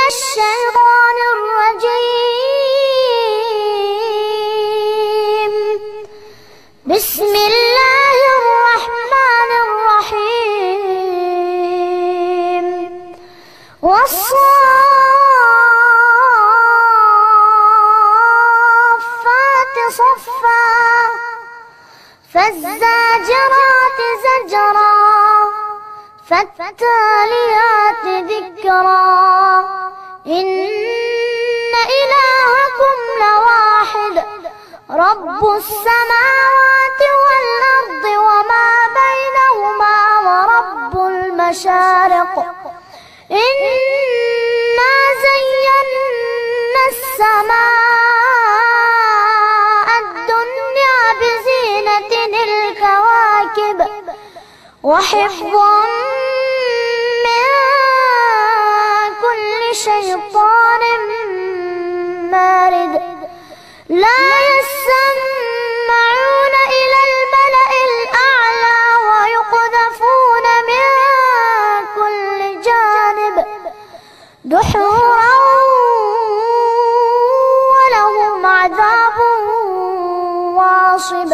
الشيطان الرجيم. بسم الله الرحمن الرحيم. والصافات صفا فالزاجرات زجرا فالتاليات ذكرا إن إلهكم لواحد رب السماوات والأرض وما بينهما ورب المشارق إنا زينا السماء الدنيا بزينة الكواكب وحفظا من كل شيطان مارد لا يسمعون إلى الملأ الأعلى ويقذفون من كل جانب دحورا ولهم عذاب واصب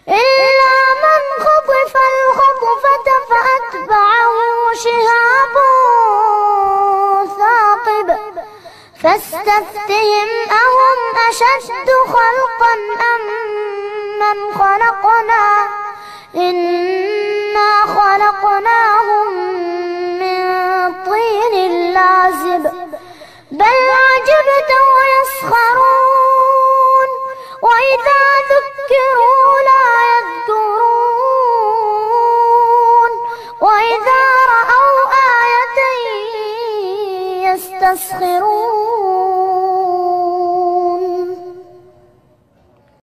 إلا من خطف الخطفة فأتبعه شهاب ثاقب فاستفتهم أهم أشد خلقا أم من خلقنا إنا خلقناهم من طين لازب بل عجبت ويسخرون وإذا ذكروا لا يذكرون وإذا رأوا آية يستسخرون